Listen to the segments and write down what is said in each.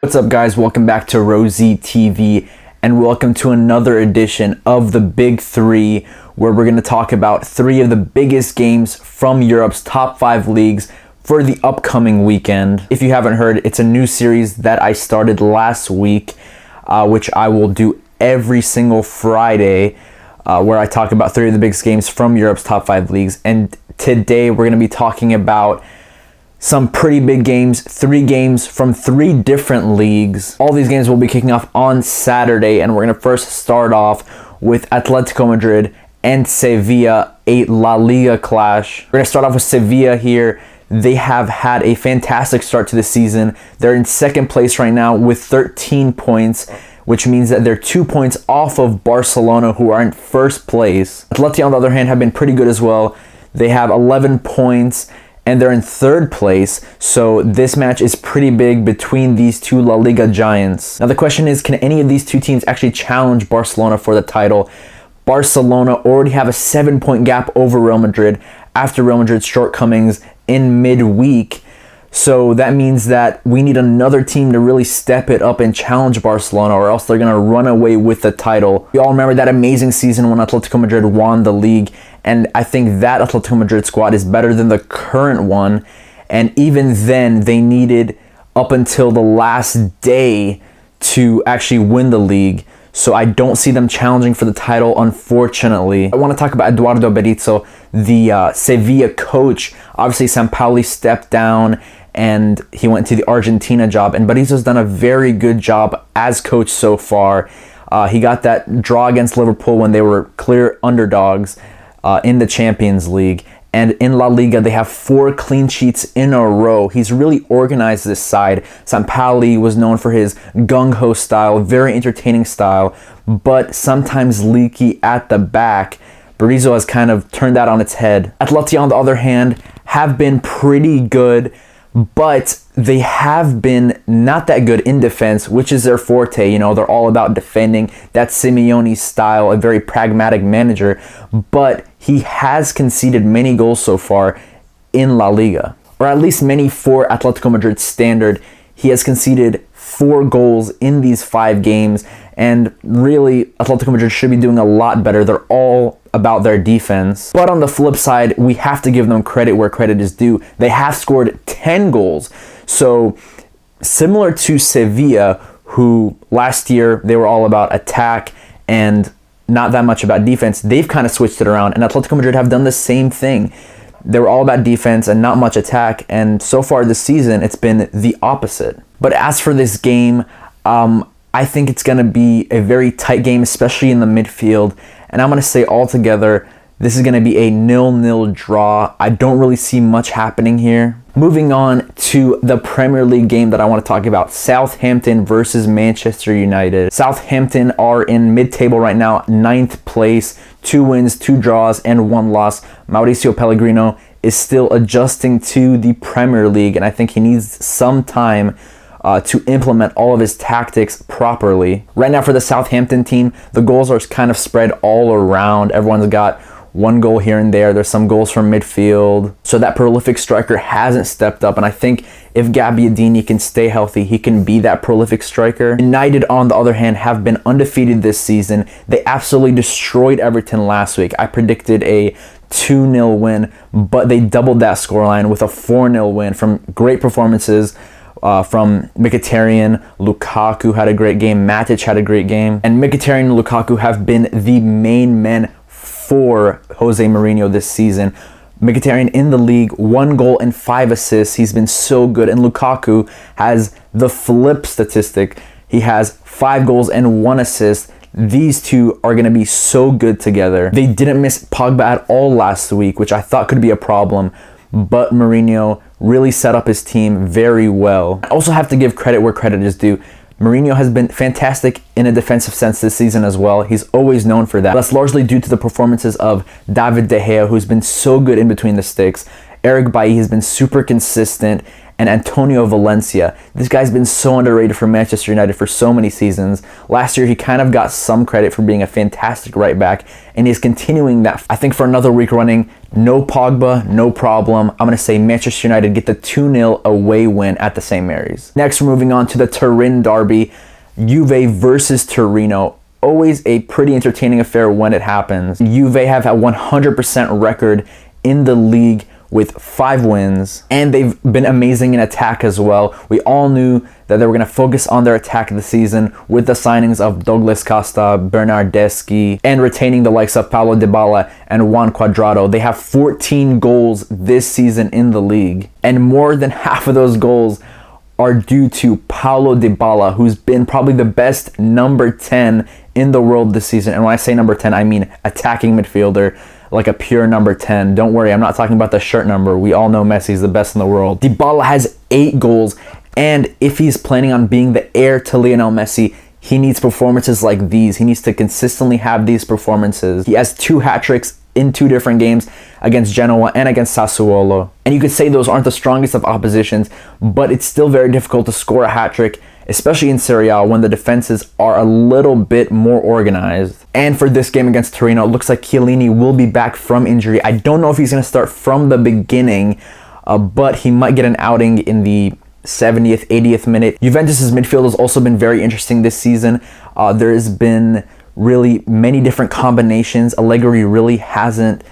What's up, guys? Welcome back to Rosie TV, and welcome to another edition of the Big Three, where we're going to talk about three of the biggest games from Europe's top 5 leagues for the upcoming weekend. If you haven't heard, it's a new series that I started last week, which I will do every single Friday, where I talk about three of the biggest games from Europe's top 5 leagues. And today we're going to be talking about some pretty big games, 3 games from 3 different leagues. All these games will be kicking off on Saturday, and we're going to first start off with Atletico Madrid and Sevilla, a La Liga clash. We're going to start off with Sevilla here. They have had a fantastic start to the season. They're in second place right now with 13 points, which means that they're 2 points off of Barcelona, who are in first place. Atleti, on the other hand, have been pretty good as well. They have 11 points, and they're in third place, so this match is pretty big between these two La Liga giants. Now the question is, can any of these two teams actually challenge Barcelona for the title? Barcelona already have a 7-point gap over Real Madrid after Real Madrid's shortcomings in midweek, so that means that we need another team to really step it up and challenge Barcelona, or else they're going to run away with the title. We all remember that amazing season when Atletico Madrid won the league, and I think that Atletico Madrid squad is better than the current one. And even then, they needed up until the last day to actually win the league. So I don't see them challenging for the title, unfortunately. I want to talk about Eduardo Berizzo, the Sevilla coach. Obviously, Sampaoli stepped down and he went to the Argentina job. And Berizzo's done a very good job as coach so far. He got that draw against Liverpool when they were clear underdogs in the Champions League. And in La Liga, they have 4 clean sheets in a row. He's really organized this side. Sampaoli was known for his gung-ho style, very entertaining style, but sometimes leaky at the back. Berizzo has kind of turned that on its head. Atleti, on the other hand, have been pretty good, but they have been not that good in defense, which is their forte. You know, they're all about defending. That's Simeone's style, a very pragmatic manager, but he has conceded many goals so far in La Liga, or at least many for Atletico Madrid's standard. He has conceded 4 goals in these 5 games, and really, Atletico Madrid should be doing a lot better. They're all about their defense. But on the flip side, we have to give them credit where credit is due. They have scored 10 goals. So similar to Sevilla, who last year they were all about attack and not that much about defense, they've kind of switched it around, and Atletico Madrid have done the same thing. They were all about defense and not much attack, and so far this season it's been the opposite. But as for this game, I think it's going to be a very tight game, especially in the midfield. And I'm going to say altogether, this is going to be a 0-0 draw. I don't really see much happening here. Moving on to the Premier League game that I want to talk about, Southampton versus Manchester United. Southampton are in mid-table right now, 9th place, 2 wins, 2 draws, and 1 loss. Mauricio Pellegrino is still adjusting to the Premier League, and I think he needs some time to implement all of his tactics properly. Right now for the Southampton team, the goals are kind of spread all around. Everyone's got 1 goal here and there. There's some goals from midfield. So that prolific striker hasn't stepped up, and I think if Gabbiadini can stay healthy, he can be that prolific striker. United, on the other hand, have been undefeated this season. They absolutely destroyed Everton last week. I predicted a 2-0 win, but they doubled that scoreline with a 4-0 win from great performances from Mkhitaryan. Lukaku had a great game. Matic had a great game. And Mkhitaryan and Lukaku have been the main men for Jose Mourinho this season. Mkhitaryan in the league, 1 goal and 5 assists. He's been so good. And Lukaku has the flip statistic. He has 5 goals and 1 assist. These two are going to be so good together. They didn't miss Pogba at all last week, which I thought could be a problem. But Mourinho really set up his team very well. I also have to give credit where credit is due. Mourinho has been fantastic in a defensive sense this season as well. He's always known for that. That's largely due to the performances of David De Gea, who's been so good in between the sticks. Eric Bailly has been super consistent, and Antonio Valencia. This guy's been so underrated for Manchester United for so many seasons. Last year, he kind of got some credit for being a fantastic right back, and he's continuing that, I think, for another week running. No Pogba, no problem. I'm going to say Manchester United get the 2-0 away win at the St. Mary's. Next, we're moving on to the Turin Derby. Juve versus Torino. Always a pretty entertaining affair when it happens. Juve have a 100% record in the league with 5 wins, and they've been amazing in attack as well. We all knew that they were going to focus on their attack this season with the signings of Douglas Costa, Bernardeschi, and retaining the likes of Paulo Dybala and Juan Cuadrado. They have 14 goals this season in the league, and more than half of those goals are due to Paulo Dybala, who's been probably the best number 10 in the world this season. And when I say number 10, I mean attacking midfielder, like a pure number 10. Don't worry, I'm not talking about the shirt number. We all know Messi's the best in the world. Dybala has 8 goals, and if he's planning on being the heir to Lionel Messi, he needs performances like these. He needs to consistently have these performances. He has 2 hat-tricks in 2 different games against Genoa and against Sassuolo. And you could say those aren't the strongest of oppositions, but it's still very difficult to score a hat-trick, especially in Serie A when the defenses are a little bit more organized. And for this game against Torino, it looks like Chiellini will be back from injury. I don't know if he's going to start from the beginning, but he might get an outing in the 70th, 80th minute. Juventus' midfield has also been very interesting this season. There has been really many different combinations. Allegri really hasn't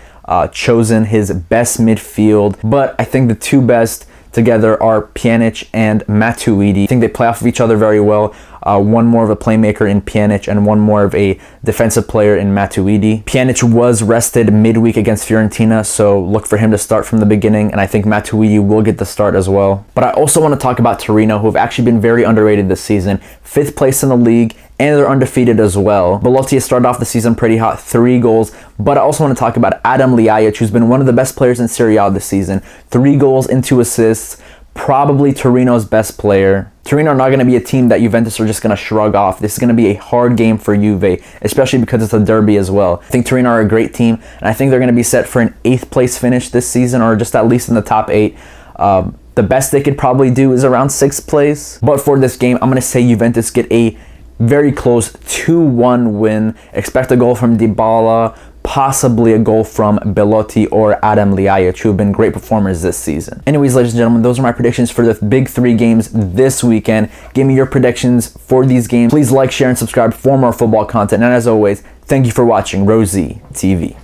chosen his best midfield, but I think the 2 best together are Pjanic and Matuidi. I think they play off of each other very well. One more of a playmaker in Pjanic and one more of a defensive player in Matuidi. Pjanic was rested midweek against Fiorentina, so look for him to start from the beginning, and I think Matuidi will get the start as well. But I also want to talk about Torino, who have actually been very underrated this season. 5th place in the league, and they're undefeated as well. Belotti has started off the season pretty hot, 3 goals. But I also want to talk about Adam Ljajic, who's been one of the best players in Serie A this season. 3 goals and 2 assists. Probably Torino's best player. Torino are not going to be a team that Juventus are just going to shrug off. This is going to be a hard game for Juve, especially because it's a derby as well. I think Torino are a great team, and I think they're going to be set for an 8th place finish this season, or just at least in the top 8. The best they could probably do is around 6th place. But for this game, I'm going to say Juventus get a very close 2-1 win. Expect a goal from Dybala, possibly a goal from Belotti or Adam Ljajic, who have been great performers this season. Anyways, ladies and gentlemen, those are my predictions for the big 3 games this weekend. Give me your predictions for these games. Please like, share, and subscribe for more football content. And as always, thank you for watching Rosie TV.